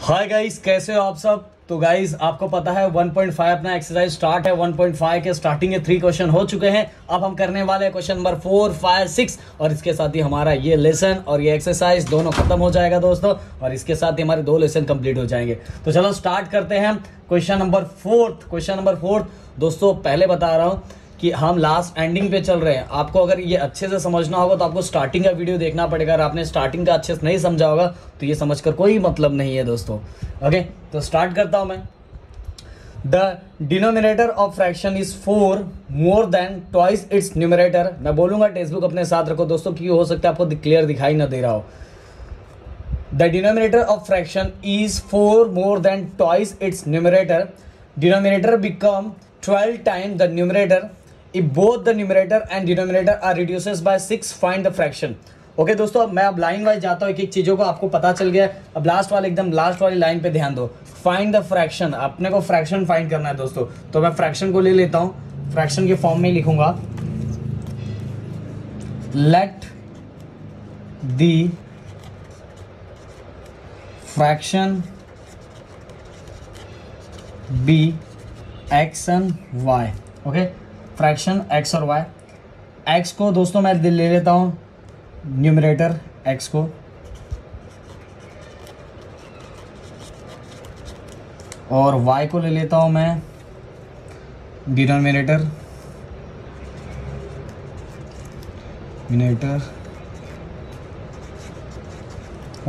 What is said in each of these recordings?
Hi guys, कैसे हो आप सब। तो गाइस आपको पता है 1.5 अपना एक्सरसाइज स्टार्ट है। 1.5 के स्टार्टिंग के 3 क्वेश्चन हो चुके हैं। अब हम करने वाले हैं क्वेश्चन नंबर 4, 5, 6 और इसके साथ ही हमारा ये लेसन और ये एक्सरसाइज दोनों खत्म हो जाएगा दोस्तों। और इसके साथ ही हमारे 2 लेसन कंप्लीट हो जाएंगे। तो चलो स्टार्ट करते हैं। क्वेश्चन नंबर 4 दोस्तों, पहले बता रहा हूँ कि हम लास्ट एंडिंग पे चल रहे हैं। आपको अगर ये अच्छे से समझना होगा तो आपको स्टार्टिंग का वीडियो देखना पड़ेगा। अगर आपने स्टार्टिंग का अच्छे से नहीं समझा होगा तो ये समझकर कोई मतलब नहीं है दोस्तों। ओके, तो स्टार्ट करता हूं मैं। The denominator of fraction is 4 more than twice its numerator. मैं बोलूंगा, टेक्स्ट बुक अपने साथ रखो दोस्तों, क्योंकि हो सकता है आपको क्लियर दिखाई ना दे रहा हो। The denominator of fraction is 4 more than twice its numerator. Denominator become 12 times the numerator. If both the numerator and denominator are reduces by 6, find the fraction. Okay दोस्तों, अब मैं लाइन वाइज जाता हूँ, एक एक चीज़ों को आपको पता चल गया। अब लास्ट वाली लाइन पे ध्यान दो। फाइंड द फ्रैक्शन, अपने को फ्रैक्शन फाइंड करना है दोस्तों। तो मैं फ्रैक्शन को ले लेता हूँ, फ्रैक्शन के फॉर्म में लिखूंगा let the fraction be x and y. Okay, fraction x और वाई। एक्स को दोस्तों मैं ले लेता हूँ न्यूमरेटर एक्स को, और वाई को ले लेता हूँ मैं डिनोमिनेटर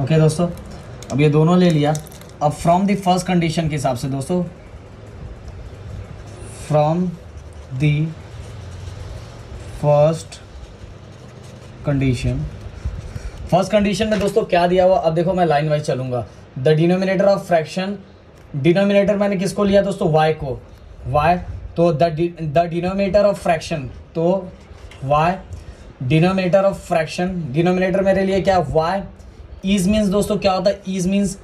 ओके दोस्तों, अब ये दोनों ले लिया। अब फ्रॉम द फर्स्ट कंडीशन के हिसाब से दोस्तों, फ्रॉम द फर्स्ट कंडीशन में दोस्तों क्या दिया हुआ। अब देखो मैं लाइन वाइज चलूंगा। The denominator of fraction, denominator मैंने किसको लिया दोस्तों, y को, y। तो द डिनोमिनेटर ऑफ फ्रैक्शन, तो y denominator of fraction, denominator मेरे लिए क्या, y। इज मीन्स दोस्तों क्या होता है, इज मीन्स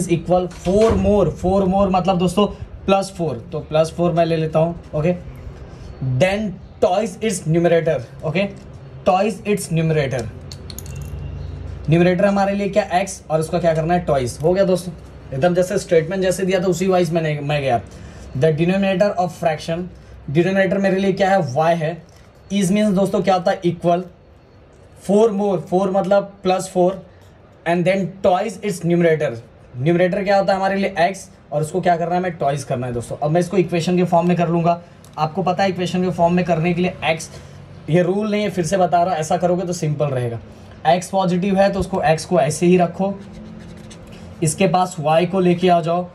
इक्वल 4 मोर मतलब दोस्तों +4, तो +4 मैं ले लेता हूँ। Okay, then twice its numerator. Okay, twice its numerator हमारे लिए क्या, x, और उसका क्या करना है, टॉइस। हो गया दोस्तों, एकदम जैसे स्टेटमेंट जैसे दिया था उसी वाइज मैं गया। The denominator of fraction, denominator मेरे लिए क्या है, y है। इज मीन्स दोस्तों क्या होता है, इक्वल 4 मतलब +4, and then twice its numerator क्या होता है हमारे लिए x, और उसको क्या करना है, मैं टॉइस करना है दोस्तों। अब मैं इसको इक्वेशन के फॉर्म में कर लूँगा। आपको पता है इक्वेशन के फॉर्म में करने के लिए x, ये रूल नहीं है, फिर से बता रहा हूँ, ऐसा करोगे तो सिंपल रहेगा। x पॉजिटिव है तो उसको x को ऐसे ही रखो, इसके पास y को लेके आ जाओ,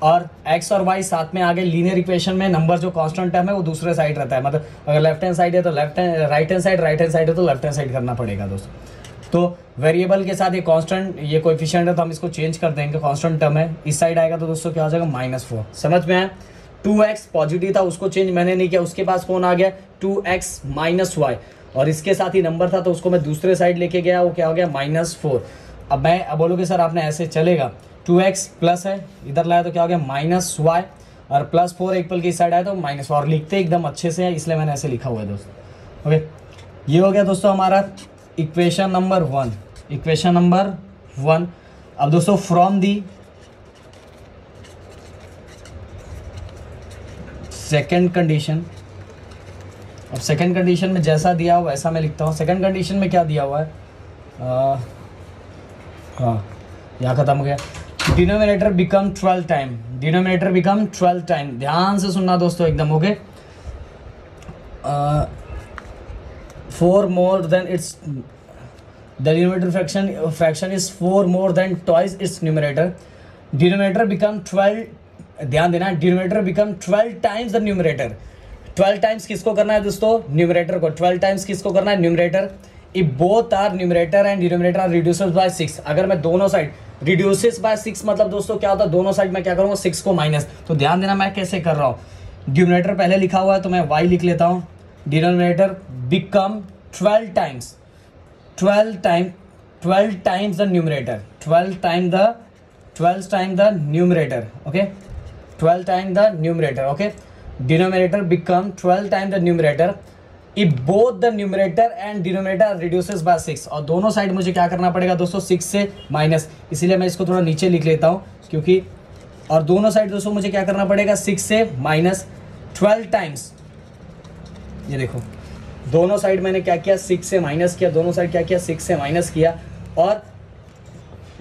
और x और y साथ में आगे लीनियर इक्वेशन में नंबर जो कांस्टेंट टर्म है वो दूसरे साइड रहता है। मतलब अगर लेफ्ट हैंड साइड है तो राइट हैंड साइड है तो लेफ्ट हैंड साइड करना पड़ेगा दोस्तों। तो वेरिएबल के साथ ये कांस्टेंट, ये कोएफिशिएंट है तो हम इसको चेंज कर देंगे, कांस्टेंट टर्म है, इस साइड आएगा तो दोस्तों क्या हो जाएगा, -4। समझ में आया। 2x पॉजिटिव था, उसको चेंज मैंने नहीं किया, उसके पास कौन आ गया, 2x - y, और इसके साथ ही नंबर था तो उसको मैं दूसरे साइड लेके गया, वो क्या हो गया, -4। अब बोलोगे सर आपने ऐसे चलेगा, 2x प्लस है, इधर लाया तो क्या हो गया, -y, और +4 एक पल की साइड आया तो -4, और लिखते एकदम अच्छे से है इसलिए मैंने ऐसे लिखा हुआ है दोस्तों। ओके, ये हो गया दोस्तों हमारा इक्वेशन नंबर 1। अब दोस्तों फ्रॉम दी सेकेंड कंडीशन, अब सेकेंड कंडीशन में जैसा दिया हुआ वैसा मैं लिखता हूँ। सेकेंड कंडीशन में क्या दिया हुआ है, हाँ यहाँ खत्म हो गया। डिनोमिनेटर बिकम 12 टाइम, ध्यान से सुनना दोस्तों एकदम। Okay, 4 more than it's, the denominator fraction is 4 more than twice its numerator. Denominator become 12, ध्यान देना, denominator become 12 times the numerator. 12 times किसको करना है दोस्तों, न्यूमरेटर को। 12 टाइम्स किसको करना है, numerator. If both are numerator and denominator are reduces by 6, अगर मैं दोनों साइड रिड्यूसेस बाय 6 मतलब दोस्तों क्या होता है, दोनों साइड में क्या करूँगा, 6 को माइनस। तो ध्यान देना मैं कैसे कर रहा हूँ, डिनोमिनेटर पहले लिखा हुआ है तो मैं y लिख लेता हूँ। Denominator become 12 times the numerator, 12 time the numerator. Okay, 12 time the numerator. Okay, denominator become 12 time the numerator if both the numerator and denominator reduces by 6, और दोनों साइड मुझे क्या करना पड़ेगा दोस्तों 6 से माइनस, इसीलिए मैं इसको थोड़ा नीचे लिख लेता हूँ क्योंकि, और दोनों साइड दोस्तों मुझे क्या करना पड़ेगा 6 से माइनस 12 टाइम्स। ये देखो दोनों साइड मैंने क्या किया 6 से माइनस किया, दोनों साइड क्या किया 6 से माइनस किया, और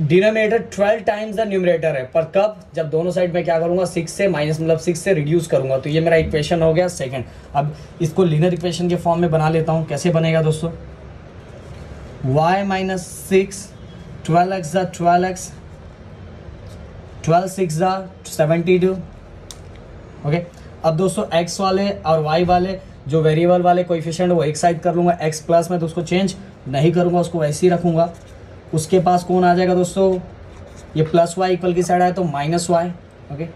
डिनोमिनेटर 12 टाइम्स द न्यूमरेटर है, पर कब, जब दोनों साइड में क्या करूंगा 6 से माइनस मतलब 6 से रिड्यूस करूंगा। तो ये मेरा इक्वेशन हो गया सेकंड। अब इसको लीनियर इक्वेशन के फॉर्म में बना लेता हूं। कैसे बनेगा दोस्तों, y minus 6 12x the 12x 12 6 the 72। Okay, अब दोस्तों x वाले और y वाले जो वेरिएबल वाले कोएफिशिएंट वो एक साइड कर लूंगा, x प्लस में तो उसको चेंज नहीं करूंगा, उसको वैसे ही रखूंगा। उसके पास कौन आ जाएगा दोस्तों, ये प्लस वाई इक्वल की साइड आया तो माइनस वाई। ओके,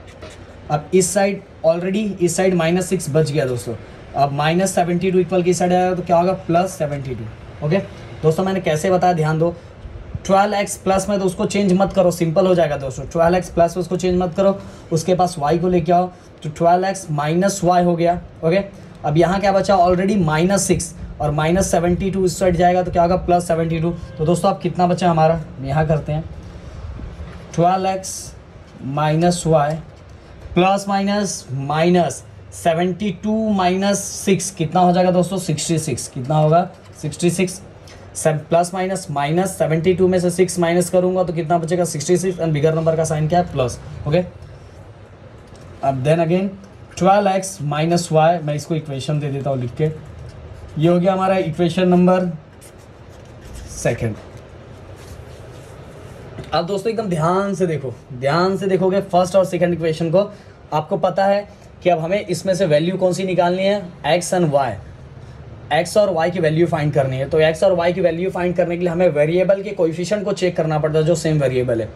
अब इस साइड ऑलरेडी इस साइड माइनस 6 बच गया दोस्तों, अब माइनस 72 इक्वल की साइड आया तो क्या होगा प्लस 72। ओके दोस्तों, मैंने कैसे बताया ध्यान दो, 12x प्लस में तो उसको चेंज मत करो, सिंपल हो जाएगा दोस्तों, 12x प्लस उसको चेंज मत करो, उसके पास y को लेके आओ तो 12x माइनस वाई हो गया। ओके, अब यहाँ क्या बचा ऑलरेडी -6 और -72 इस साइड जाएगा तो क्या होगा +72। तो दोस्तों अब कितना बचा हमारा, यहाँ करते हैं 12x minus y plus minus minus 72 minus 6 कितना हो जाएगा दोस्तों 66। कितना होगा 66, प्लस माइनस माइनस 72 में से 6 माइनस करूंगा तो कितना बचेगा 66, एंड बिगर नंबर का साइन क्या है प्लस। ओके, अब then again 12x minus y, मैं इसको इक्वेशन दे देता हूँ लिख के, ये हो गया हमारा इक्वेशन नंबर सेकंड। अब दोस्तों एकदम ध्यान से देखो, ध्यान से देखोगे फर्स्ट और सेकंड इक्वेशन को, आपको पता है कि अब हमें इसमें से वैल्यू कौन सी निकालनी है, x एंड y, x और y की वैल्यू फाइंड करनी है। तो x और y की वैल्यू फाइंड करने के लिए हमें वेरिएबल के कोएफिशिएंट को चेक करना पड़ता है जो सेम वेरिएबल है।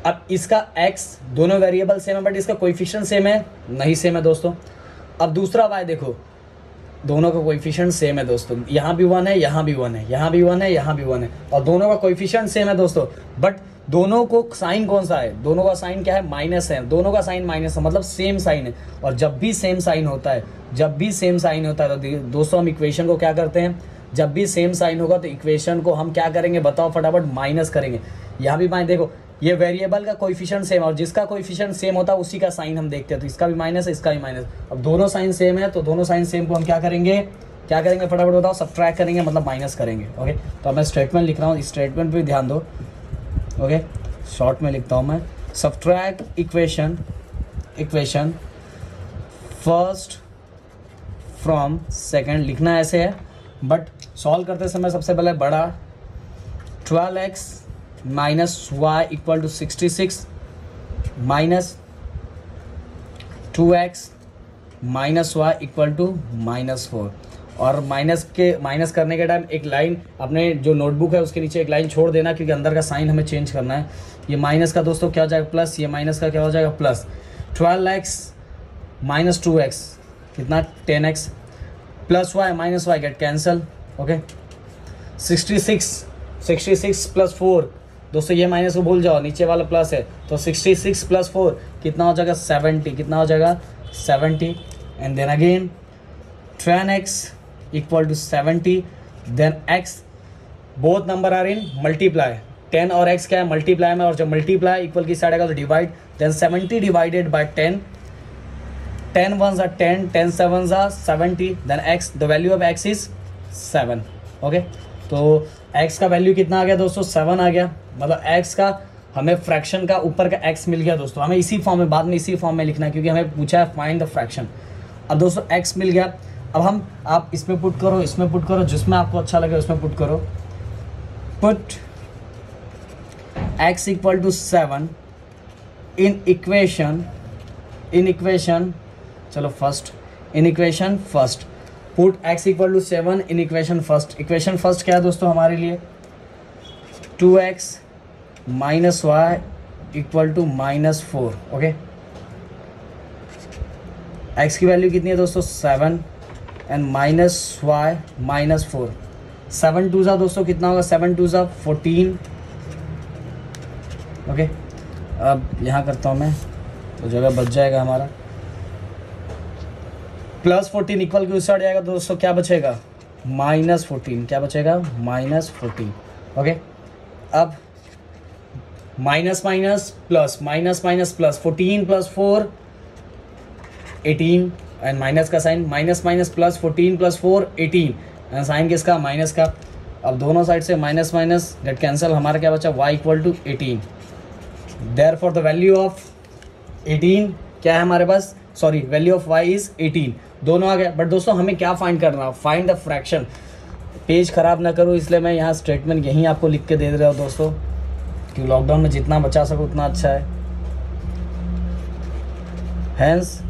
अब इसका x दोनों वेरिएबल सेम है बट इसका कोएफिशिएंट सेम है नहीं, सेम है दोस्तों। अब दूसरा y देखो, दोनों का कोएफिशिएंट सेम है दोस्तों, यहाँ भी 1 है, यहाँ भी 1 है, यहाँ भी 1 है, यहाँ भी 1 है, और दोनों का कोएफिशिएंट सेम है दोस्तों, बट दोनों को साइन कौन सा है, दोनों का साइन क्या है माइनस है, दोनों का साइन माइनस है, मतलब सेम साइन है। और जब भी सेम साइन होता है, जब भी सेम साइन होता है तो दोस्तों हम इक्वेशन को क्या करते हैं, जब भी सेम साइन होगा तो इक्वेशन को हम क्या करेंगे बताओ फटाफट, माइनस करेंगे। यहाँ भी माइनस, देखो ये वेरिएबल का कोएफिशिएंट सेम और जिसका कोएफिशिएंट सेम होता है उसी का साइन हम देखते हैं, तो इसका भी माइनस है, इसका भी माइनस। अब दोनों साइन सेम है तो दोनों साइन सेम को हम क्या करेंगे फटाफट बताओ, सब्ट्रैक्ट करेंगे, मतलब माइनस करेंगे। ओके, तो अब मैं स्टेटमेंट लिख रहा हूँ, स्टेटमेंट पे ध्यान दो। ओके, शॉर्ट में लिखता हूँ मैं, subtract equation first from second, लिखना ऐसे है बट सॉल्व करते समय सबसे पहले बड़ा 12x minus y equal to 66 minus 2x minus y equal to -4, और माइनस करने के टाइम एक लाइन अपने जो नोटबुक है उसके नीचे एक लाइन छोड़ देना क्योंकि अंदर का साइन हमें चेंज करना है। ये माइनस का दोस्तों क्या हो जाएगा प्लस, ये माइनस का क्या हो जाएगा प्लस, 12x माइनस 2x कितना 10x plus y minus y get cancel. Okay, 66 plus 4 दोस्तों, ये माइनस को भूल जाओ, नीचे वाला प्लस है, तो 66 प्लस 4 कितना हो जाएगा 70, कितना हो जाएगा 70, and then again 10x equal to 70, then x both number are in multiply, 10 और x क्या है मल्टीप्लाई में, और जब मल्टीप्लाई इक्वल की साइड आएगा तो divide, then 70 divided by 10, 10 1s are 10, 10 7s are 70, then x, the value of x is 7। Okay, तो x का वैल्यू कितना आ गया दोस्तों 7 आ गया, मतलब x का हमें फ्रैक्शन का ऊपर का x मिल गया दोस्तों। हमें इसी फॉर्म में बाद में इसी फॉर्म में लिखना है क्योंकि हमें पूछा है फाइंड द फ्रैक्शन। अब दोस्तों x मिल गया, अब आप इसमें पुट करो, इसमें पुट करो, जिसमें आपको अच्छा लगे उसमें पुट करो। Put x equal to 7 in equation चलो first, in equation first put x equal to 7 in equation first. Equation first क्या है दोस्तों हमारे लिए 2x minus y equal to -4। Okay, x की वैल्यू कितनी है दोस्तों 7 एंड माइनस वाई -4, 7 2 दोस्तों कितना होगा 7 2 14। ओके, अब यहाँ करता हूँ मैं तो जगह बच जाएगा हमारा, +14 इक्वल की उस साइड जाएगा तो दोस्तों क्या बचेगा -14, क्या बचेगा -14। ओके, अब minus minus plus, minus minus plus, 14 + 4 18, and minus का sign, minus minus plus, 14 + 4 18, and sign किसका, माइनस का। अब दोनों साइड से माइनस माइनस गेट कैंसिल, हमारा क्या बचा, y = 18। Therefore the value of 18 क्या है हमारे पास, sorry value of y is 18, दोनों आ गए। बट दोस्तों हमें क्या फाइंड करना, फाइंड द फ्रैक्शन। पेज खराब ना करूँ इसलिए मैं यहाँ स्टेटमेंट यहीं आपको लिख के दे रहा हूँ दोस्तों, कि लॉकडाउन में जितना बचा सको उतना अच्छा है। Hence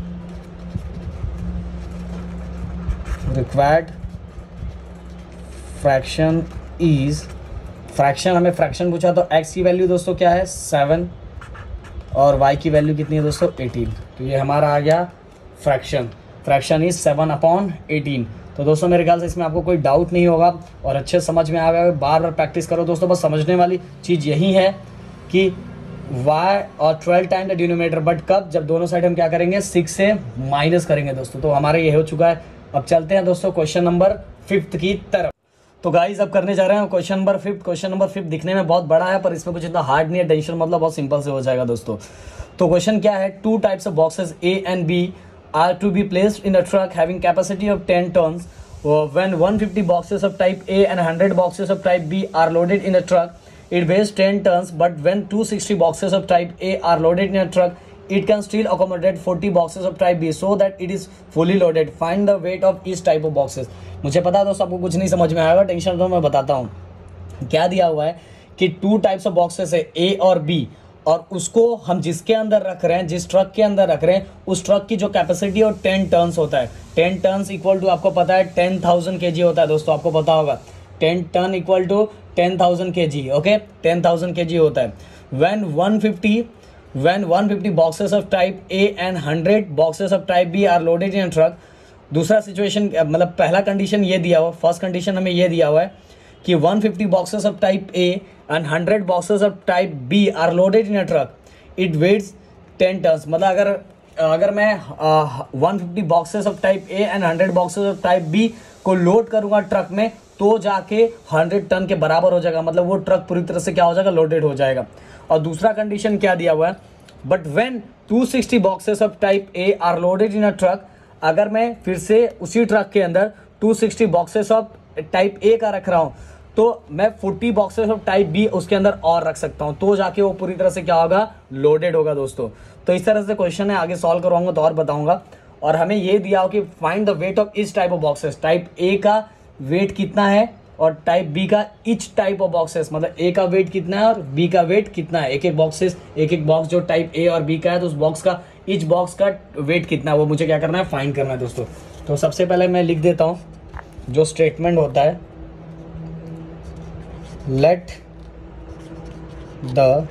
required fraction is, fraction हमें फ्रैक्शन पूछा तो x की वैल्यू दोस्तों क्या है 7 और y की वैल्यू कितनी है दोस्तों 18, तो ये हमारा आ गया फ्रैक्शन। Fraction is 7/18। तो दोस्तों मेरे ख्याल से इसमें आपको कोई डाउट नहीं होगा और अच्छे समझ में आ गया। बार बार प्रैक्टिस करो दोस्तों, बस समझने वाली चीज़ यही है कि y और 12 टाइम द डिनोमिनेटर, बट कब, जब दोनों साइड हम क्या करेंगे 6 से माइनस करेंगे दोस्तों। तो हमारा ये हो चुका है। अब चलते हैं दोस्तों क्वेश्चन नंबर 5 की तरफ। तो गाइज अब करने जा रहे हैं क्वेश्चन नंबर 5। क्वेश्चन नंबर 5 दिखने में बहुत बड़ा है पर इसमें कुछ इतना हार्ड नहीं है, टेंशन मतलब बहुत सिंपल से हो जाएगा दोस्तों। तो क्वेश्चन क्या है, 2 types of boxes A and B are to be placed in a truck having capacity of 10 tons. When 150 boxes of type A and 100 boxes of type B are loaded in a truck, it weighs 10 tons. But when 260 boxes of type A are loaded in a truck, it can still accommodate 40 boxes of type B so that it is fully loaded. Find the weight of each type of boxes. मुझे पता है दोस्तों आपको कुछ नहीं समझ में आएगा, टेंशन तो मैं बताता हूँ। क्या दिया हुआ है कि 2 टाइप्स ऑफ बॉक्सेस है A और B, और उसको हम जिसके अंदर रख रहे हैं, जिस ट्रक के अंदर रख रहे हैं, उस ट्रक की जो कैपेसिटी और 10 टन्स होता है। 10 टन्स इक्वल टू आपको पता है 10,000 kg होता है दोस्तों, आपको पता होगा 10 टन इक्वल टू 10,000 kg। ओके, 10,000 kg होता है। when 150 boxes of type A and 100 boxes of type B are loaded in a truck। दूसरा सिचुएशन मतलब पहला कंडीशन ये दिया हुआ, फर्स्ट कंडीशन हमें ये दिया हुआ है कि 150 boxes of type A and 100 boxes of type B are loaded in a truck, it weighs 10 tons। मतलब अगर मैं 150 boxes of type A and 100 boxes of type B को लोड करूंगा ट्रक में, तो जाके 100 टन के बराबर हो जाएगा, मतलब वो ट्रक पूरी तरह से क्या हो जाएगा, लोडेड हो जाएगा। और दूसरा कंडीशन क्या दिया हुआ है, but when 260 boxes of type A are loaded in a truck, अगर मैं फिर से उसी ट्रक के अंदर 260 boxes of टाइप A का रख रहा हूं, तो मैं 40 boxes ऑफ टाइप B उसके अंदर और रख सकता हूं, तो जाके वो पूरी तरह से क्या होगा, लोडेड होगा दोस्तों। तो इस तरह से क्वेश्चन है, आगे सॉल्व करवाऊंगा तो और बताऊंगा। और हमें ये दिया हो कि find the weight of each type of boxes, type A का वेट कितना है और टाइप B का इच टाइप ऑफ बॉक्सेस, मतलब A का वेट कितना है और B का वेट कितना है। एक एक बॉक्स जो टाइप A और B का है, तो उस बॉक्स का इच बॉक्स का वेट कितना है, वो मुझे क्या करना है, फाइंड करना है दोस्तों। तो सबसे पहले मैं लिख देता हूँ जो स्टेटमेंट होता है, let the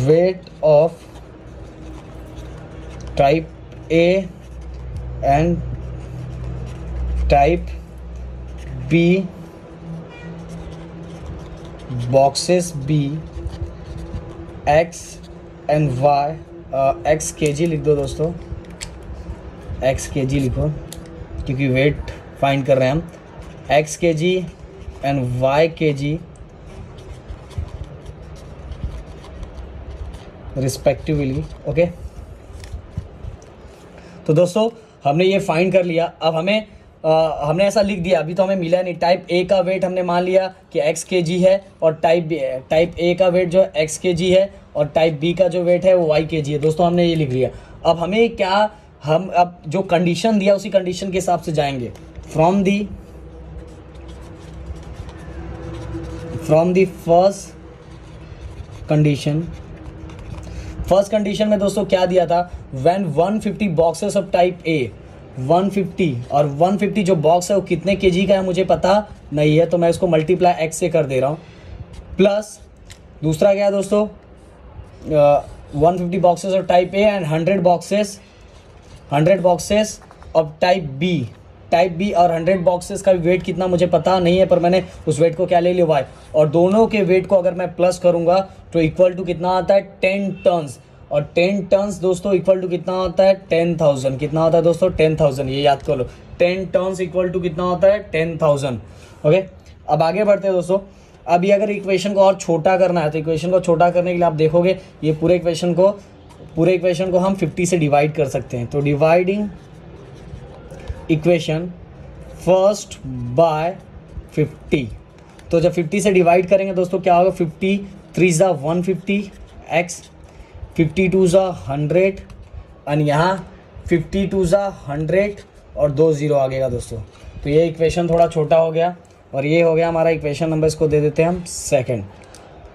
weight of type A and type B boxes B X and Y, X kg लिख दो दोस्तों, X kg लिखो क्योंकि वेट फाइंड कर रहे हैं हम, X kg and Y kg respectively. Okay, तो दोस्तों हमने ये फाइंड कर लिया। अब हमने ऐसा लिख दिया, अभी तो हमें मिला नहीं। टाइप A का वेट हमने मान लिया कि X kg है और टाइप A का वेट जो X kg है और टाइप B का जो वेट है वो Y kg है दोस्तों, हमने ये लिख लिया। अब हमें क्या, हम अब जो कंडीशन दिया उसी कंडीशन के हिसाब से जाएंगे। फ्रॉम दी फर्स्ट कंडीशन में दोस्तों क्या दिया था, when 150 boxes of type A, 150 और 150 जो बॉक्स है वो कितने केजी का है मुझे पता नहीं है, तो मैं इसको मल्टीप्लाई x से कर दे रहा हूँ। प्लस दूसरा क्या है दोस्तों, 150 boxes of type A and 100 boxes of type B और 100 बॉक्सेस का वेट कितना मुझे पता नहीं है, पर मैंने उस वेट को क्या ले लिया, y, और दोनों के वेट को अगर मैं प्लस करूंगा तो इक्वल टू कितना आता है, 10 टन्स। और 10 टन्स दोस्तों इक्वल टू कितना होता है, 10,000। कितना होता है दोस्तों, 10,000, ये याद कर लो, 10 टर्न्स इक्वल टू कितना होता है 10,000। ओके, अब आगे बढ़ते हैं दोस्तों। अब ये अगर इक्वेशन को और छोटा करना है तो इक्वेशन को छोटा करने के लिए आप देखोगे ये पूरे इक्वेशन को हम 50 से डिवाइड कर सकते हैं। तो डिवाइडिंग इक्वेशन फर्स्ट बाय 50, तो जब 50 से डिवाइड करेंगे दोस्तों क्या होगा, 50 3 ज़ा 150 x, 52 ज़ा 100 और यहाँ 52 ज़ा 100 और 2 0 आ गएगा दोस्तों। तो ये इक्वेशन थोड़ा छोटा हो गया और ये हो गया हमारा इक्वेशन नंबर, इसको दे देते हैं हम सेकंड।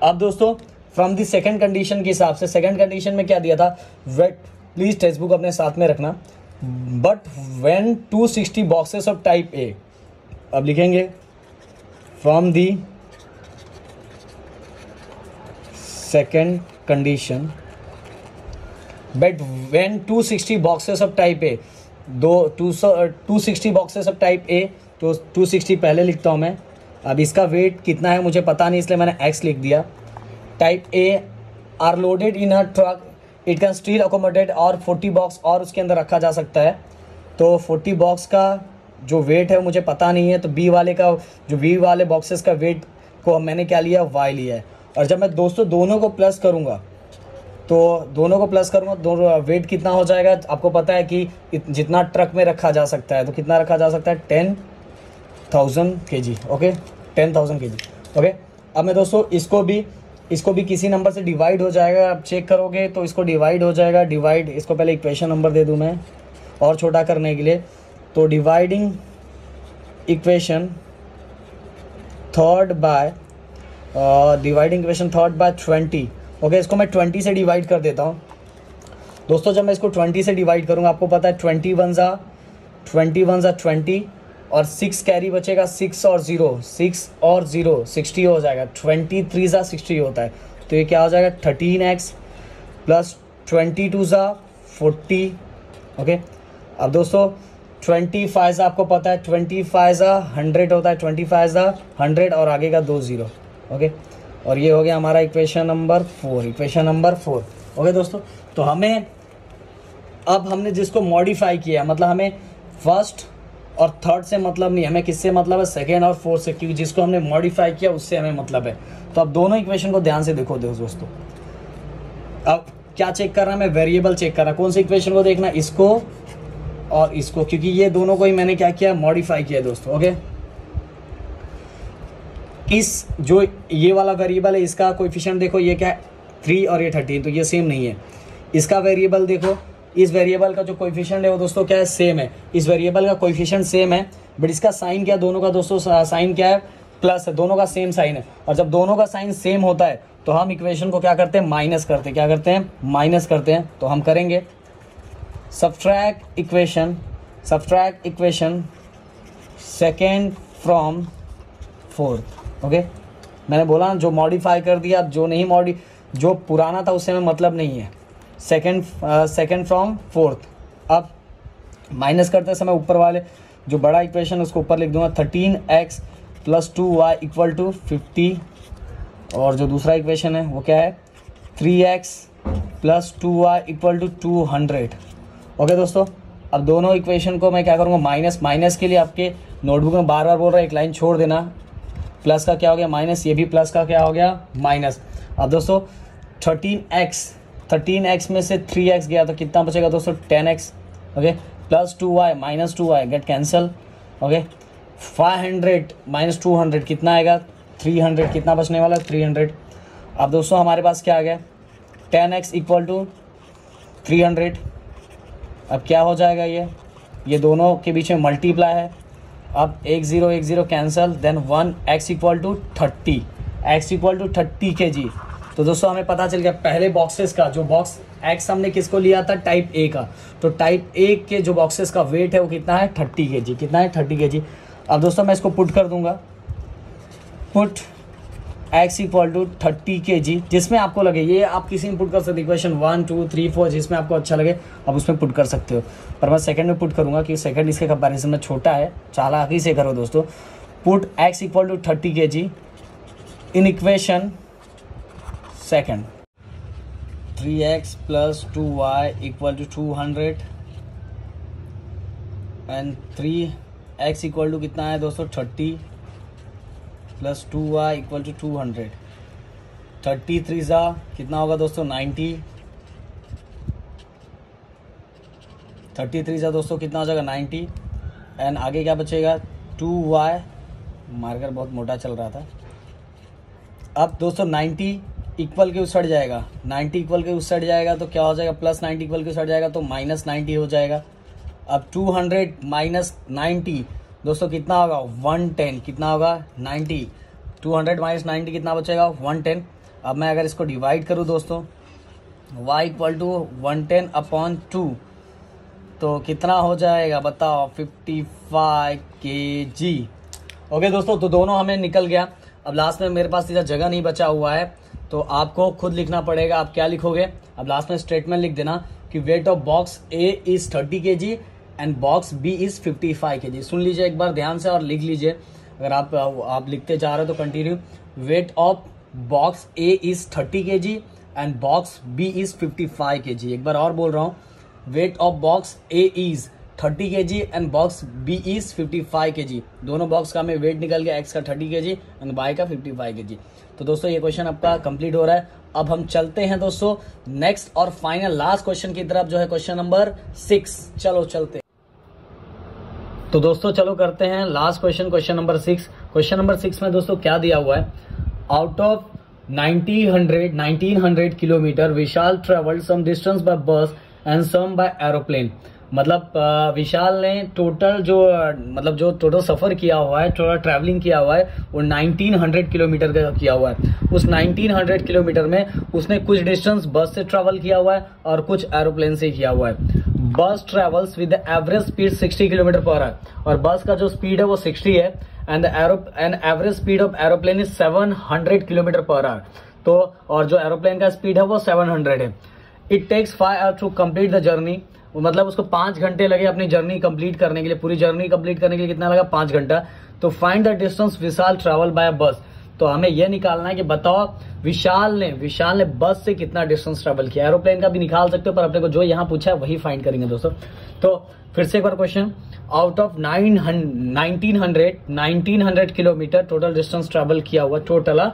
अब दोस्तों फ्रॉम दी सेकंड कंडीशन के हिसाब से, सेकंड कंडीशन में क्या दिया था, वेट प्लीज टेक्स्ट बुक अपने साथ में रखना, but when 260 boxes of type A, अब लिखेंगे from the second condition, but when 260 boxes of type A, 260 boxes of type A, तो 260 पहले लिखता हूँ मैं। अब इसका वेट कितना है मुझे पता नहीं, इसलिए मैंने x लिख दिया। Type A R loaded in a truck, it can still accommodate, और 40 बॉक्स और उसके अंदर रखा जा सकता है। तो 40 बॉक्स का जो वेट है मुझे पता नहीं है, तो बी वाले का, जो बी वाले बॉक्सेस का वेट को मैंने क्या लिया, y लिया है। और जब मैं दोस्तों दोनों को प्लस करूँगा, तो दोनों को प्लस करूँगा, दोनों वेट कितना हो जाएगा, आपको पता है कि जितना ट्रक में रखा जा सकता है, तो कितना रखा जा सकता है 10,000 kg। ओके, 10,000 kg। ओके, अब मैं दोस्तों इसको भी किसी नंबर से डिवाइड हो जाएगा, आप चेक करोगे तो इसको डिवाइड हो जाएगा, डिवाइड, इसको पहले इक्वेशन नंबर दे दूं मैं और छोटा करने के लिए। तो डिवाइडिंग इक्वेशन थर्ड बाय 20। ओके, इसको मैं 20 से डिवाइड कर देता हूँ दोस्तों। जब मैं इसको 20 से डिवाइड करूँगा, आपको पता है 21 ज़ा 20 और 6 कैरी बचेगा, 6 और 0 60 हो जाएगा, 23 ज़ा 60 होता है। तो ये क्या हो जाएगा 13x प्लस 22 ज़ा 40। ओके, अब दोस्तों 25 ज़ा आपको पता है 25 ज़ा 100 होता है, 25 ज़ा 100 और आगे का 2 0। ओके, और ये हो गया हमारा इक्वेशन नंबर 4। ओके दोस्तों, तो अब हमने जिसको मॉडिफाई किया, मतलब हमें फर्स्ट और थर्ड से मतलब नहीं, हमें किससे मतलब है, सेकेंड और फोर्थ से, क्योंकि जिसको हमने मॉडिफाई किया उससे हमें मतलब है। तो अब दोनों इक्वेशन को ध्यान से देखो दोस्तों। अब क्या चेक कर रहा है, मैं वेरिएबल चेक कर रहा, कौन सी इक्वेशन को देखना, इसको और इसको, क्योंकि ये दोनों को ही मैंने क्या किया, मॉडिफाई किया दोस्तों। ओके, इस जो ये वाला वेरिएबल है इसका कोएफिशिएंट देखो, ये क्या है 3 और ये 13, तो ये सेम नहीं है। इसका वेरिएबल देखो, इस वेरिएबल का जो कोएफिशिएंट है वो दोस्तों क्या है, सेम है। इस वेरिएबल का कोएफिशिएंट सेम है, बट इसका साइन क्या, दोनों का दोस्तों साइन क्या है, प्लस है, दोनों का सेम साइन है। और जब दोनों का साइन सेम होता है तो हम इक्वेशन को क्या करते हैं, माइनस करते हैं। क्या करते हैं, माइनस करते हैं। तो हम करेंगे subtract equation second from fourth. Okay, मैंने बोला ना, जो मॉडिफाई कर दिया, जो नहीं जो पुराना था उससे हमें मतलब नहीं है। Second from fourth. अब माइनस करते समय ऊपर वाले जो बड़ा इक्वेशन उसको ऊपर लिख दूंगा, 13x plus 2y equal to 50, और जो दूसरा इक्वेशन है वो क्या है, 3x plus 2y equal to 200। Okay दोस्तों, अब दोनों इक्वेशन को मैं क्या करूँगा, माइनस के लिए आपके नोटबुक में बार बार बोल रहा है, एक लाइन छोड़ देना। प्लस का क्या हो गया माइनस, ये भी प्लस का क्या हो गया माइनस। अब दोस्तों 13x में से 3x गया तो कितना बचेगा दोस्तों 10x। Okay, plus 2y minus 2y gate cancel. Okay, 500 minus 200 कितना आएगा 300, कितना बचने वाला 300। अब दोस्तों हमारे पास क्या आ गया 10x इक्वल टू 300। अब क्या हो जाएगा, ये दोनों के बीच में मल्टीप्लाई है। अब 1 0 cancel, then 1x equal to 30, x equal to 30 kg। तो दोस्तों हमें पता चल गया पहले बॉक्सेस का, जो बॉक्स x हमने किसको लिया था, टाइप ए का, तो टाइप ए के जो बॉक्सेस का वेट है वो कितना है 30 kg। कितना है 30 kg। अब दोस्तों मैं इसको पुट कर दूंगा, put x equal to 30 kg, जिसमें आपको लगे, ये आप किसी में पुट कर सकते, इक्वेशन 1 2 3 4 जिसमें आपको अच्छा लगे आप उसमें पुट कर सकते हो, पर मैं सेकंड में पुट करूंगा क्योंकि सेकंड इसके कंपैरिजन में छोटा है। चालाकी से करो दोस्तों, put x equal to 30 kg in equation second, 3x plus 2y equal to 200 and 3x equal to कितना है दोस्तों 30 प्लस 2y इक्वल टू 200। 33 ज़ा कितना होगा दोस्तों 90। 33 ज़ा दोस्तों कितना हो जाएगा 90। एंड आगे क्या बचेगा 2y, मार्कर बहुत मोटा चल रहा था। अब दोस्तों 90 इक्वल के उस साइड जाएगा, 90 इक्वल के उस साइड जाएगा तो क्या हो जाएगा, प्लस 90 इक्वल के उस साइड जाएगा तो माइनस 90 हो जाएगा। अब 200 माइनस 90 दोस्तों कितना होगा 110। कितना होगा 90। 200 माइनस 90 कितना बचेगा 110। अब मैं अगर इसको डिवाइड करूँ दोस्तों, y इक्वल टू 110 अपॉन 2 तो कितना हो जाएगा बताओ 55 kg। ओके दोस्तों, तो दोनों हमें निकल गया। अब लास्ट में मेरे पास इधर जगह नहीं बचा हुआ है तो आपको खुद लिखना पड़ेगा। आप क्या लिखोगे, अब लास्ट में स्टेटमेंट लिख देना कि weight of box A is 30 kg and box B is 55 kg। सुन लीजिए एक बार ध्यान से और लिख लीजिए। अगर आप लिखते जा रहे हो तो continue. Weight of box A is 30 kg and box B is 55 kg। एक बार और बोल रहा हूँ, weight of box A is 30 kg and box B is 55 kg। दोनों बॉक्स का हमें वेट निकल गया, एक्स का 30 kg एंड वाई का 55 kg। तो दोस्तों ये क्वेश्चन आपका कंप्लीट हो रहा है। अब हम चलते हैं दोस्तों नेक्स्ट और फाइनल लास्ट क्वेश्चन की तरफ, जो है क्वेश्चन नंबर 6। चलो चलते। तो दोस्तों चलो करते हैं last question, question number 6। Question number 6 में दोस्तों क्या दिया हुआ है, out of 1900 kilometre Vishal travelled some distance by bus and some by aeroplane. मतलब विशाल ने टोटल जो टोटल सफर किया हुआ है, टोटल ट्रैवलिंग किया हुआ है वो 1900 किलोमीटर का किया हुआ है। उस 1900 किलोमीटर में उसने कुछ डिस्टेंस बस से ट्रैवल किया हुआ है और कुछ एरोप्लेन से किया हुआ है। बस travels with average speed 60 kilometre per hour और बस का जो स्पीड है वो 60 है and average speed of aeroplane is 700 kilometre per hour. तो और जो एरोप्लेन का स्पीड है वो 700 है। It takes 5 hours to complete the journey. मतलब उसको 5 घंटे लगे अपनी जर्नी कंप्लीट करने के लिए। पूरी जर्नी कंप्लीट करने के लिए कितना लगा 5 घंटा। तो find the distance Vishal travel by बस। तो हमें यह निकालना है कि बताओ विशाल ने बस से कितना डिस्टेंस ट्रैवल किया। एरोप्लेन का भी निकाल सकते हो पर अपने को जो यहाँ पूछा है वही फाइंड करेंगे दोस्तों। तो फिर से एक बार question, out of 1900 kilometre total distance travel किया हुआ टोटल,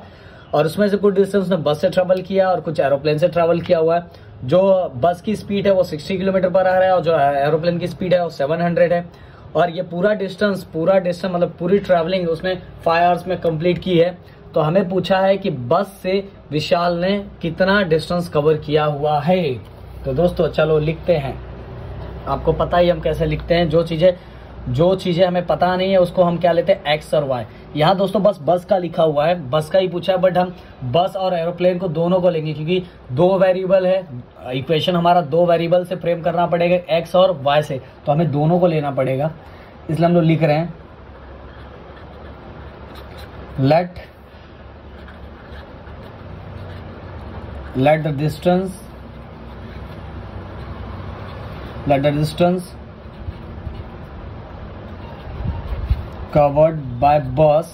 और उसमें से कुछ डिस्टेंस ने बस से ट्रैवल किया और कुछ एरोप्लेन से ट्रैवल किया हुआ है। जो बस की स्पीड है वो 60 किलोमीटर पर आ रहा है और जो एरोप्लेन की स्पीड है वो 700 है। और ये पूरा डिस्टेंस मतलब पूरी ट्रैवलिंग उसने 5 आवर्स में कंप्लीट की है। तो हमें पूछा है कि बस से विशाल ने कितना डिस्टेंस कवर किया हुआ है। तो दोस्तों चलो लिखते हैं। आपको पता ही हम कैसे लिखते हैं, जो चीजें हमें पता नहीं है उसको हम क्या लेते हैं एक्स और वाई। यहाँ दोस्तों बस का लिखा हुआ है, बस का ही पूछा है, बट हम बस और एरोप्लेन को दोनों को लेंगे क्योंकि 2 वेरिएबल है। इक्वेशन हमारा 2 वेरिएबल से फ्रेम करना पड़ेगा, एक्स और वाई से, तो हमें दोनों को लेना पड़ेगा। इसलिए हम लोग लिख रहे हैं let the distance covered by bus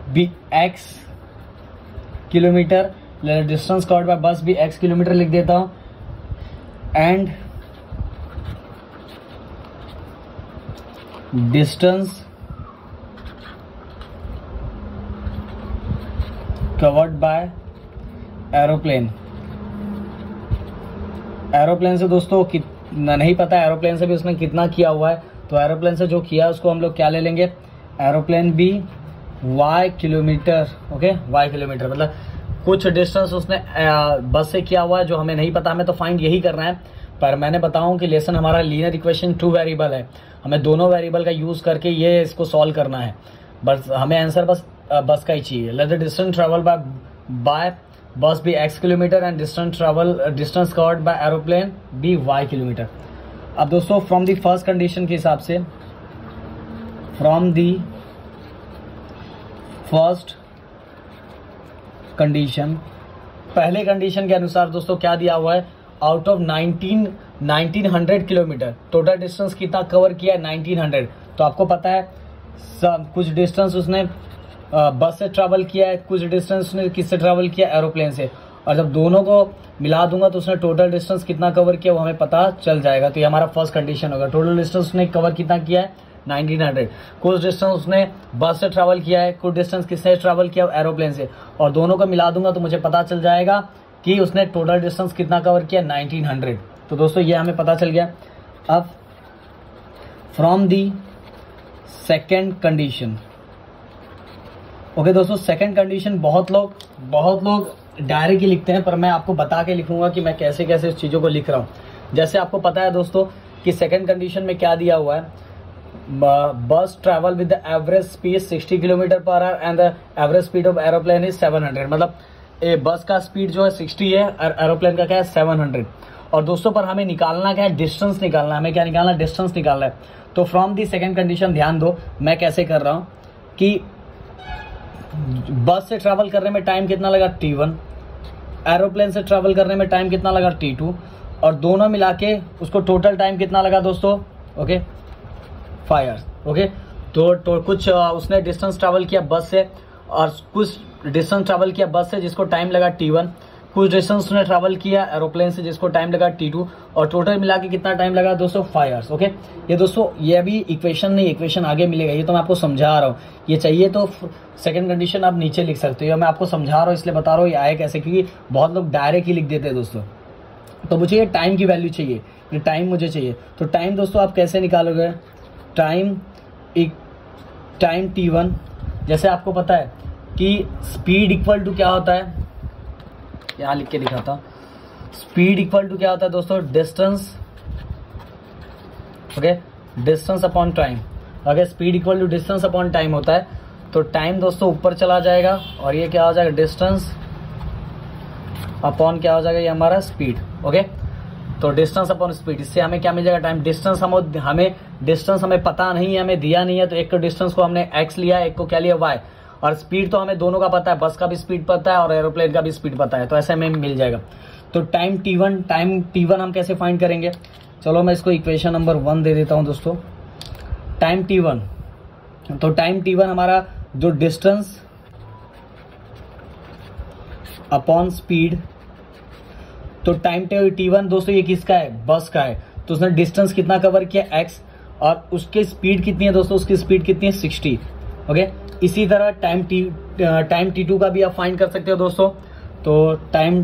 be x kilometre. let the distance covered by bus be x kilometre लिख देता हूं and distance covered by aeroplane. Aeroplane से दोस्तों कितना नहीं पता, एरोप्लेन से भी उसने कितना किया हुआ है, तो एरोप्लेन से जो किया उसको हम लोग क्या ले लेंगे, एरोप्लेन भी y kilometre. Okay, y kilometre मतलब कुछ डिस्टेंस उसने बस से किया हुआ है जो हमें नहीं पता, हमें तो फाइंड यही करना है। पर मैंने बताऊं कि लेसन हमारा लीनियर इक्वेशन 2 वेरिएबल है, हमें दोनों वेरिएबल का यूज करके ये इसको सॉल्व करना है। बस हमें आंसर बस का ही चाहिए। Let the distance travel by bus be x kilometre and distance covered by aeroplane be y kilometre. अब दोस्तों फ्रॉम दी फर्स्ट कंडीशन के हिसाब से, फ्रॉम दी फर्स्ट कंडीशन, पहले कंडीशन के अनुसार दोस्तों क्या दिया हुआ है, out of 1900 kilometre total distance कितना कवर किया है 1900। तो आपको पता है कुछ डिस्टेंस उसने बस से ट्रैवल किया है, कुछ डिस्टेंस उसने किससे ट्रैवल किया एरोप्लेन से, और जब दोनों को मिला दूंगा तो उसने टोटल डिस्टेंस कितना कवर किया वो हमें पता चल जाएगा। तो ये हमारा फर्स्ट कंडीशन होगा। टोटल डिस्टेंस उसने कवर कितना किया है 1900। कुछ डिस्टेंस उसने बस से ट्रैवल किया है, कुछ डिस्टेंस किससे ट्रैवल किया है एरोप्लेन से, और दोनों को मिला दूंगा तो मुझे पता चल जाएगा कि उसने टोटल डिस्टेंस कितना कवर किया 1900। तो दोस्तों ये हमें पता चल गया। अब from the second condition, okay दोस्तों, सेकेंड कंडीशन बहुत लोग डायरेक्ट ही लिखते हैं, पर मैं आपको बता के लिखूंगा कि मैं कैसे कैसे इस चीज़ों को लिख रहा हूँ। जैसे आपको पता है दोस्तों कि सेकेंड कंडीशन में क्या दिया हुआ है, बस travel with the average speed 60 kilometre per hour and the average speed of aeroplane is 700। मतलब बस का स्पीड जो है 60 है और एरोप्लेन का क्या है 700। और दोस्तों पर हमें निकालना क्या है, डिस्टेंस निकालना है। हमें क्या निकालना है, डिस्टेंस निकालना है। तो फ्रॉम दी सेकेंड कंडीशन ध्यान दो मैं कैसे कर रहा हूँ कि बस से ट्रैवल करने में टाइम कितना लगा t1, एरोप्लेन से ट्रैवल करने में टाइम कितना लगा t2, और दोनों मिला के उसको टोटल टाइम कितना लगा दोस्तों, ओके 5 आवर्स। ओके तो कुछ उसने डिस्टेंस ट्रैवल किया बस से और कुछ डिस्टेंस ट्रैवल किया बस से जिसको टाइम लगा t1, कुछ डिस्टेंस उसने ट्रैवल किया एरोप्लेन से जिसको टाइम लगा t2, और टोटल मिला के कितना टाइम लगा दोस्तों 5 आवर्स। ओके ये दोस्तों ये अभी इक्वेशन नहीं, इक्वेशन आगे मिलेगा, ये तो मैं आपको समझा रहा हूँ। ये चाहिए तो सेकंड कंडीशन आप नीचे लिख सकते हो, मैं आपको समझा रहा हूँ इसलिए बता रहा हूँ ये आए कैसे, क्योंकि बहुत लोग डायरेक्ट ही लिख देते हैं दोस्तों। तो मुझे ये टाइम की वैल्यू चाहिए, ये टाइम मुझे चाहिए। तो टाइम दोस्तों आप कैसे निकालोगे, टाइम t1, जैसे आपको पता है कि स्पीड इक्वल टू क्या होता है, यहाँ लिख के दिखाता हूँ। स्पीड इक्वल टू क्या होता है दोस्तों, distance, okay distance upon time. अगर speed equal to distance upon time होता है तो टाइम दोस्तों ऊपर चला जाएगा और ये क्या हो जाएगा, डिस्टेंस अपॉन क्या हो जाएगा, ये हमारा स्पीड। ओके तो डिस्टेंस अपॉन स्पीड, इससे हमें क्या मिल जाएगा, टाइम। डिस्टेंस हमें डिस्टेंस हमें पता नहीं है, हमें दिया नहीं है, तो एक तो डिस्टेंस को हमने x लिया, एक को क्या लिया y, और स्पीड तो हमें दोनों का पता है, बस का भी स्पीड पता है और एरोप्लेन का भी स्पीड पता है, तो ऐसे हमें मिल जाएगा। तो टाइम t1 हम कैसे फाइंड करेंगे, चलो मैं इसको इक्वेशन नंबर 1 दे देता हूं दोस्तों। टाइम t1, तो टाइम t1 हमारा जो डिस्टेंस अपॉन स्पीड, तो टाइम t1 दोस्तों ये किसका है, बस का है, तो उसने डिस्टेंस कितना कवर किया x, और उसकी स्पीड कितनी है दोस्तों, उसकी स्पीड कितनी है 60। ओके इसी तरह टाइम t2 का भी आप फाइंड कर सकते हो दोस्तों। तो टाइम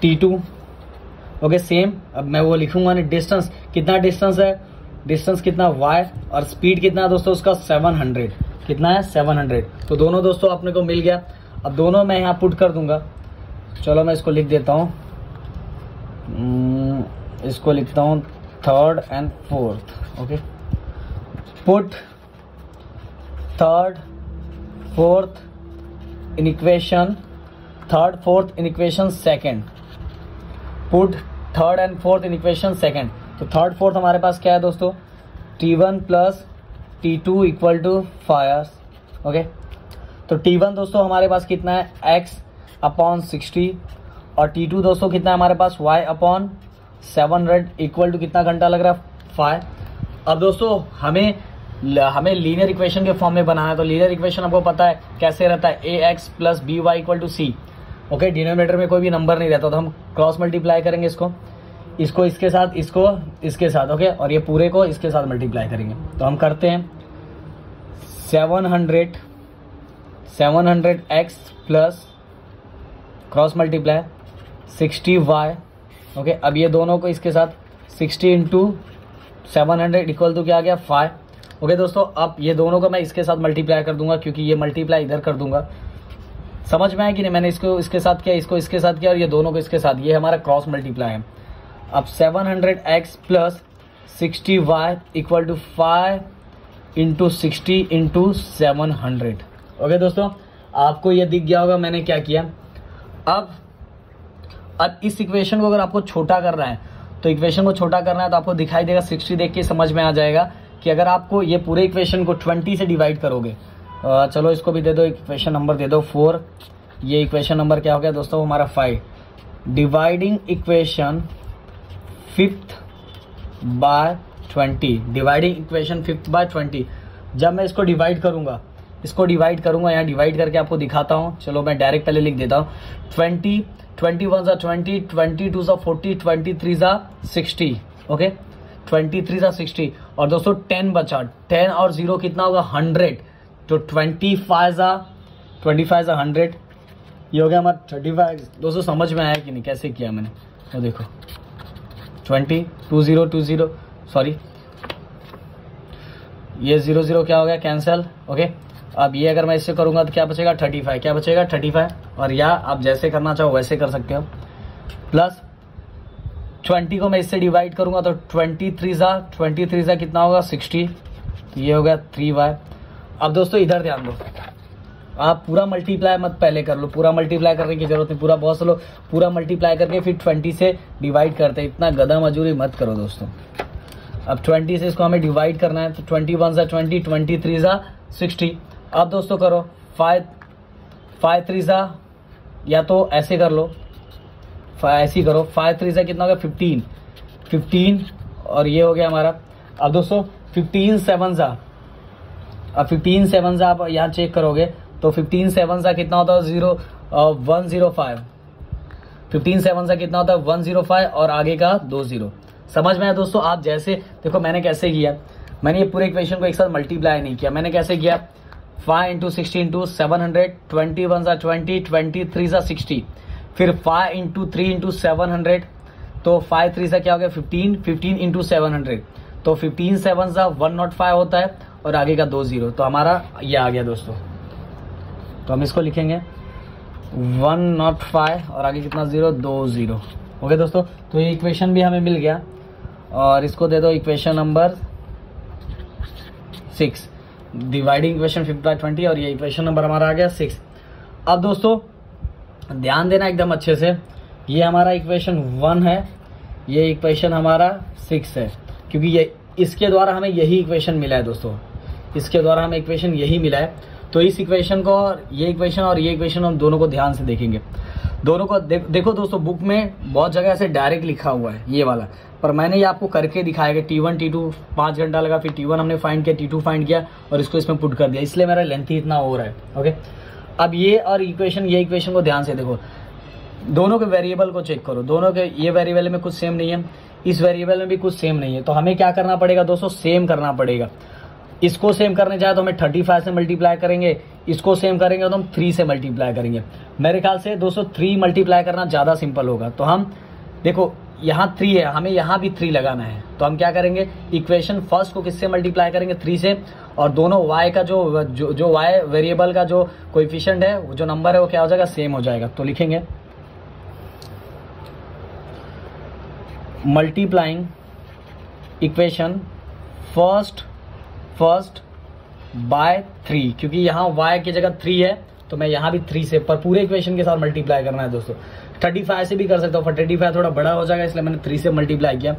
t2, ओके सेम, अब मैं वो लिखूंगा नहीं, डिस्टेंस कितना, डिस्टेंस है, डिस्टेंस कितना y, और स्पीड कितना है दोस्तों उसका 700, कितना है 700। तो दोनों दोस्तों अपने को मिल गया। अब दोनों मैं यहाँ पुट कर दूंगा, चलो मैं इसको लिख देता हूँ, इसको लिखता हूँ 3rd and 4th। Okay put 3rd 4th in equation 3rd 4th in equation 2nd, put 3rd and 4th in equation 2nd। तो 3rd 4th हमारे पास क्या है दोस्तों, t1 plus t2 equal to 5 hours. Okay तो t1 दोस्तों हमारे पास कितना है, x अपॉन 60, और t2 दोस्तों कितना है हमारे पास, y अपॉन 700 इक्वल टू कितना घंटा लग रहा है 5। अब दोस्तों हमें लीनियर इक्वेशन के फॉर्म में बनाना है, तो लीनियर इक्वेशन आपको पता है कैसे रहता है, ax plus by equal to c। Okay denominator में कोई भी नंबर नहीं रहता, तो हम क्रॉस मल्टीप्लाई करेंगे इसको इसके साथ, इसको इसके साथ, ओके और ये पूरे को इसके साथ मल्टीप्लाई करेंगे। तो हम करते हैं 700x plus cross multiply 60y। Okay अब ये दोनों को इसके साथ 60 इंटू 700 इक्वल टू क्या आ गया 5। ओके दोस्तों अब ये दोनों को मैं इसके साथ मल्टीप्लाई कर दूंगा, क्योंकि ये मल्टीप्लाई इधर कर दूंगा। समझ में आया कि नहीं, मैंने इसको इसके साथ किया, इसको इसके साथ किया, और ये दोनों को इसके साथ, ये हमारा क्रॉस मल्टीप्लाई है। अब 700x plus 60y equal to 5 into 60 into 700। Okay दोस्तों आपको ये दिख गया होगा मैंने क्या किया। अब इस इक्वेशन को अगर आपको छोटा करना है, तो इक्वेशन को छोटा करना है तो आपको दिखाई देगा 60 देख के समझ में आ जाएगा कि अगर आपको ये पूरे इक्वेशन को 20 से डिवाइड करोगे, चलो इसको भी दे दो, इक्वेशन नंबर दे दो 4, ये इक्वेशन नंबर क्या हो गया दोस्तों हमारा 5। Dividing equation 5th by 20, dividing equation 5th by 20। जब मैं इसको डिवाइड करूंगा इसको डिवाइड करूंगा, यहाँ डिवाइड करके आपको दिखाता हूँ। चलो मैं डायरेक्ट पहले लिख देता हूँ। 20, 21 सा 20, 22 सा 40, 23 सा 60, ओके 23 सा 60। और दोस्तों 10 बचा, 10 और 0 कितना होगा 100, तो 25 सा 100, ये हो गया हमारा 35। दोस्तों समझ में आया कि नहीं कैसे किया मैंने, तो देखो 20 सॉरी ये 0 क्या हो गया कैंसिल, ओके। अब ये अगर मैं इससे करूंगा तो क्या बचेगा 35, क्या बचेगा 35। और या आप जैसे करना चाहो वैसे कर सकते हो। प्लस 20 को मैं इससे डिवाइड करूंगा तो 23 सा कितना होगा 60, तो ये हो गया 3y। अब दोस्तों इधर ध्यान दो, आप पूरा मल्टीप्लाई मत पहले कर लो, पूरा मल्टीप्लाई करने की जरूरत नहीं, पूरा बहुत से लोग पूरा मल्टीप्लाई करके फिर 20 से डिवाइड करते हैं, इतना गधा मजूरी मत करो दोस्तों। अब 20 से इसको हमें डिवाइड करना है, तो 21 सा 20, 23 सा 60। अब दोस्तों करो 5 3 सा, या तो ऐसे कर लो, ऐसे ही करो 5 3 सा कितना होगा 15, और ये हो गया हमारा। अब दोस्तों 15 7 सा, अब 15 7 सा आप यहाँ चेक करोगे तो 15 7 सा कितना होता है 105, 15 7 सा कितना होता है 105 और आगे का 20। समझ में आया दोस्तों। आप जैसे देखो मैंने कैसे किया, मैंने ये पूरे इक्वेशन को एक साथ मल्टीप्लाई नहीं किया, मैंने कैसे किया 5 इंटू 60 इंटू 700, 21 सा 20, 23 सा 60, फिर 5 इंटू 3 इंटू 700, तो 5 3 सा क्या हो गया 15, 15 इंटू 700, तो 15 7 सा 105 होता है और आगे का 20, तो हमारा ये आ गया दोस्तों। तो हम इसको लिखेंगे 105 और आगे कितना 0 ओके दोस्तों। तो ये इक्वेशन भी हमें मिल गया, और इसको दे दो इक्वेशन नंबर 6, डिवाइडिंग इक्वेशन 50/20, और ये इक्वेशन नंबर हमारा आ गया 6। अब दोस्तों ध्यान देना एकदम अच्छे से, ये हमारा इक्वेशन 1 है, ये इक्वेशन हमारा 6 है, क्योंकि ये इसके द्वारा हमें यही इक्वेशन मिला है दोस्तों, इसके द्वारा हमें इक्वेशन यही मिला है। तो इस इक्वेशन को और ये इक्वेशन हम दोनों को ध्यान से देखेंगे, दोनों को देखो दोस्तों। बुक में बहुत जगह ऐसे डायरेक्ट लिखा हुआ है ये वाला, पर मैंने ये आपको करके दिखाया कि T1 T2 5 घंटा लगा, फिर T1 हमने फाइंड किया, T2 फाइंड किया और इसको इसमें पुट कर दिया, इसलिए मेरा लेंथ ही इतना हो रहा है, ओके। अब ये और इक्वेशन, ये इक्वेशन को ध्यान से देखो, दोनों के वेरिएबल को चेक करो, दोनों के ये वेरिएबल में कुछ सेम नहीं है, इस वेरिएबल में भी कुछ सेम नहीं है, तो हमें क्या करना पड़ेगा दोस्तों सेम करना पड़ेगा। इसको सेम करने चाहे तो हमें 35 से मल्टीप्लाई करेंगे, इसको सेम करेंगे तो हम 3 से मल्टीप्लाई करेंगे। मेरे ख्याल से दोस्तों 3 मल्टीप्लाई करना ज़्यादा सिंपल होगा। तो हम देखो यहाँ 3 है, हमें यहाँ भी 3 लगाना है, तो हम क्या करेंगे इक्वेशन फर्स्ट को किससे मल्टीप्लाई करेंगे 3 से, और दोनों y का जो y वेरिएबल का जो कोएफिशिएंट है, जो नंबर है वो क्या हो जाएगा सेम हो जाएगा। तो लिखेंगे मल्टीप्लाइंग इक्वेशन फर्स्ट बाय 3, क्योंकि यहाँ y की जगह 3 है तो मैं यहाँ भी 3 से, पर पूरे इक्वेशन के साथ मल्टीप्लाई करना है दोस्तों। 35 से भी कर सकता हूँ, पर 35 थोड़ा बड़ा हो जाएगा, इसलिए मैंने 3 से मल्टीप्लाई किया।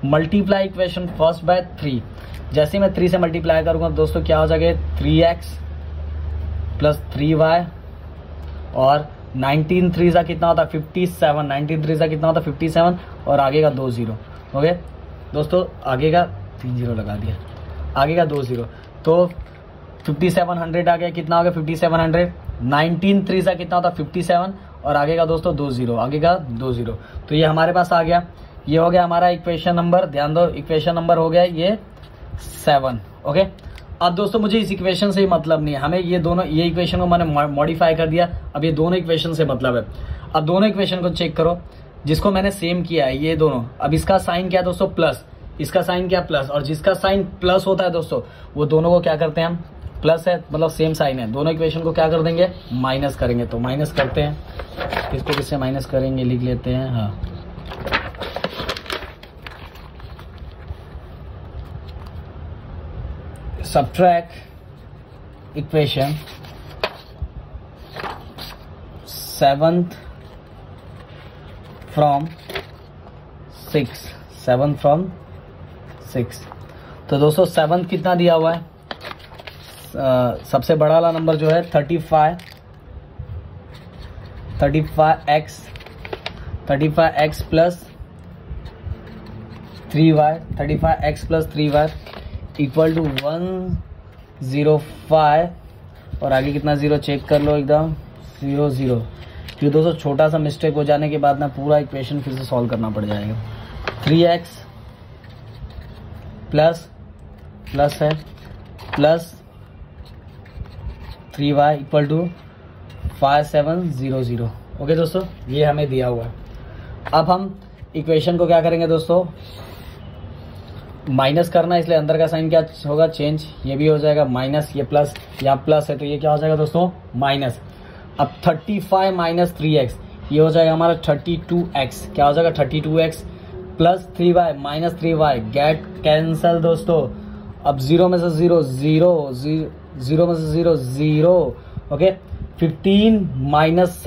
मल्टीप्लाई इक्वेशन फर्स्ट बाय 3, जैसे मैं 3 से मल्टीप्लाई करूँगा दोस्तों क्या हो जाएगा 3x प्लस 3y, और 19 3 सा कितना होता है 57, 19 3 सा कितना होता है 57, और आगे का 2 0, ओके दोस्तों, आगे का 3 0 लगा दिया, आगे का 2 0, तो 5700 आ गया, कितना हो गया 5700, 19 3 सा कितना होता है 57, और आगे का दोस्तों 2 0, आगे का 2 0, तो ये हमारे पास आ गया। ये हो गया हमारा इक्वेशन नंबर, ध्यान दो इक्वेशन नंबर हो गया ये 7, ओके। अब दोस्तों मुझे इस इक्वेशन से ही मतलब नहीं है, हमें ये दोनों, ये इक्वेशन को मैंने मॉडिफाई कर दिया, अब ये दोनों इक्वेशन से मतलब है। अब दोनों इक्वेशन को चेक करो, जिसको मैंने सेम किया है ये दोनों, अब इसका साइन क्या है दोस्तों प्लस, इसका साइन क्या प्लस, और जिसका साइन प्लस होता है दोस्तों वो दोनों को क्या करते हैं हम, प्लस है मतलब सेम साइन है, दोनों इक्वेशन को क्या कर देंगे माइनस करेंगे। तो माइनस करते हैं, इसको किससे माइनस करेंगे लिख लेते हैं, हाँ सब्ट्रैक्ट इक्वेशन 7th फ्रॉम 6। तो दोस्तों 7th कितना दिया हुआ है, सबसे बड़ा वाला नंबर जो है 35x plus 3y, 35x plus 3y equal to 105 और आगे कितना 0 चेक कर लो, एकदम 0 0। फिर दोस्तों छोटा सा मिस्टेक हो जाने के बाद ना पूरा इक्वेशन फिर से सॉल्व करना पड़ जाएगा। 3x प्लस है plus 3y equal to 5700। Okay दोस्तों, ये हमें दिया हुआ है। अब हम इक्वेशन को क्या करेंगे दोस्तों, माइनस करना, इसलिए अंदर का साइन क्या होगा, चेंज। ये भी हो जाएगा माइनस, ये प्लस, यहाँ प्लस है तो ये क्या हो जाएगा दोस्तों, माइनस। अब 35 माइनस 3x, ये हो जाएगा हमारा 32x। क्या हो जाएगा 32x plus 3y minus 3y, get cancel दोस्तों। अब 0 में से 0 0 0 में से 0 0। ओके, 15 माइनस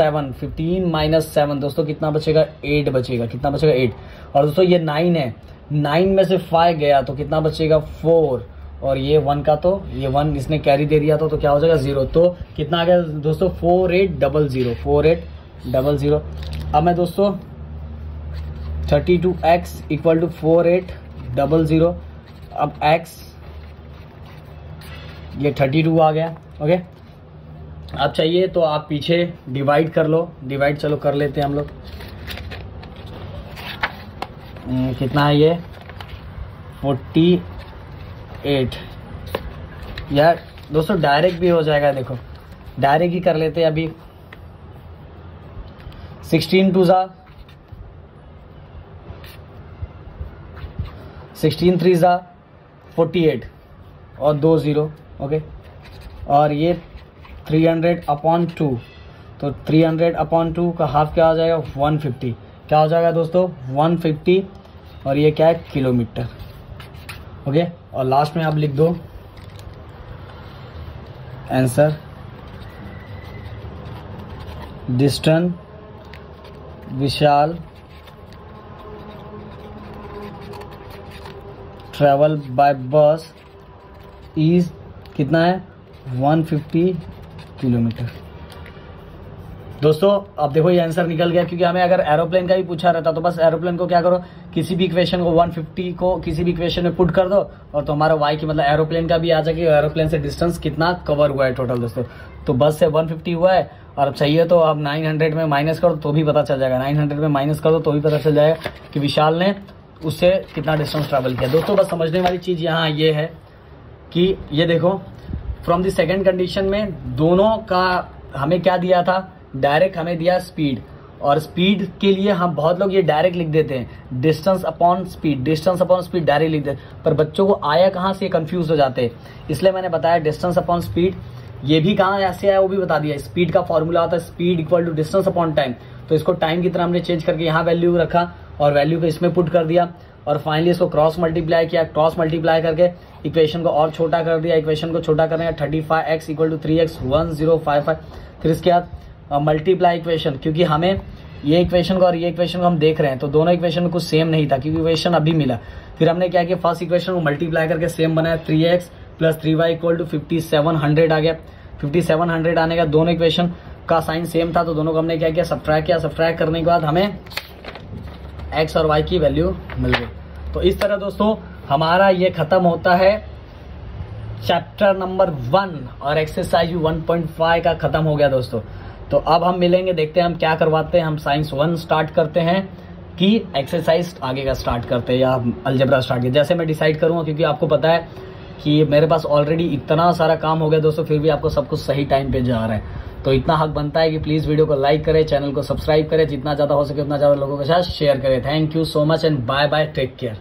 7 दोस्तों कितना बचेगा, 8 बचेगा। कितना बचेगा, 8। और दोस्तों ये 9 है, 9 में से 5 गया तो कितना बचेगा, 4। और ये 1 का, तो ये 1 इसने कैरी दे दिया तो क्या हो जाएगा, 0। तो कितना आ गया दोस्तों, 4800 4800। अब मैं दोस्तों 32x इक्वल टू 4800। अब x ये 32 आ गया। ओके, अब चाहिए तो आप पीछे डिवाइड कर लो, डिवाइड चलो कर लेते हैं हम लोग। कितना है ये, 48। यार दोस्तों डायरेक्ट भी हो जाएगा, देखो डायरेक्ट ही कर लेते हैं अभी। 16 2 जा 16 3 जा 48 और 2 0। ओके, और ये 300/2, तो 300/2 का हाफ क्या हो जाएगा, 150। क्या हो जाएगा दोस्तों, 150। और ये क्या है, किलोमीटर। ओके, और लास्ट में आप लिख दो answer, distance Vishal travel by बस इज कितना है, 150 किलोमीटर। दोस्तों अब देखो ये आंसर निकल गया, क्योंकि हमें अगर एरोप्लेन का भी पूछा रहता तो बस एरोप्लेन को क्या करो, किसी भी इक्वेशन को 150 को किसी भी इक्वेशन में पुट कर दो और तो हमारा y की मतलब एरोप्लेन का भी आ जाएगी, एरोप्लेन से डिस्टेंस कितना कवर हुआ है टोटल दोस्तों। तो बस से 150 हुआ है, और अब चाहिए तो अब 900 में माइनस करो तो भी पता चल जाएगा, 900 में माइनस कर दो तो भी पता चल जाएगा कि विशाल ने उससे कितना डिस्टेंस ट्रैवल किया। दोस्तों बस समझने वाली चीज़ यहाँ ये है कि ये देखो, फ्रॉम द सेकेंड कंडीशन में दोनों का हमें क्या दिया था, डायरेक्ट हमें दिया स्पीड। और स्पीड के लिए हम बहुत लोग ये डायरेक्ट लिख देते हैं, distance upon speed, distance upon speed direct लिख देते हैं, पर बच्चों को आया कहाँ से, कंफ्यूज हो जाते हैं। इसलिए मैंने बताया डिस्टेंस अपॉन स्पीड, ये भी कहाँ ऐसे आया वो भी बता दिया। स्पीड का फॉर्मूला होता है speed equal to distance upon time, तो इसको टाइम की तरह हमने चेंज करके यहाँ वैल्यू रखा और वैल्यू को इसमें पुट कर दिया, और फाइनली इसको क्रॉस मल्टीप्लाई किया। क्रॉस मल्टीप्लाई करके इक्वेशन को और छोटा कर दिया, इक्वेशन को छोटा करने का 35x इक्वल टू 3x 1055। फिर इसके बाद मल्टीप्लाई इक्वेशन, क्योंकि हमें ये इक्वेशन को और ये इक्वेशन को हम देख रहे हैं तो दोनों इक्वेशन में कुछ सेम नहीं था, क्योंकि इक्वेशन अभी मिला। फिर हमने क्या किया, फर्स्ट इक्वेशन को मल्टीप्लाई करके सेम बनाया, 3x plus 3y equal to 5700 आ गया। 5700 आने का दोनों इक्वेशन का साइन सेम था तो दोनों को हमने क्या किया, सब्ट्रैक्ट किया। सब्ट्रैक्ट करने के बाद हमें x और y की वैल्यू मिल गई। तो इस तरह दोस्तों हमारा ये खत्म होता है चैप्टर नंबर 1 और एक्सरसाइज 1.5 का खत्म हो गया दोस्तों। तो अब हम मिलेंगे, देखते हैं हम क्या करवाते हैं। हम साइंस 1 स्टार्ट करते हैं कि एक्सरसाइज आगे का स्टार्ट करते हैं या अलजेब्रा स्टार्ट करते, जैसे मैं डिसाइड करूंगा, क्योंकि आपको पता है कि मेरे पास ऑलरेडी इतना सारा काम हो गया दोस्तों, फिर भी आपको सब कुछ सही टाइम पे जा रहा है। तो इतना हक बनता है कि प्लीज वीडियो को लाइक करें, चैनल को सब्सक्राइब करें, जितना ज्यादा हो सके उतना ज्यादा लोगों के साथ शेयर करें। Thank you so much and bye bye, take care.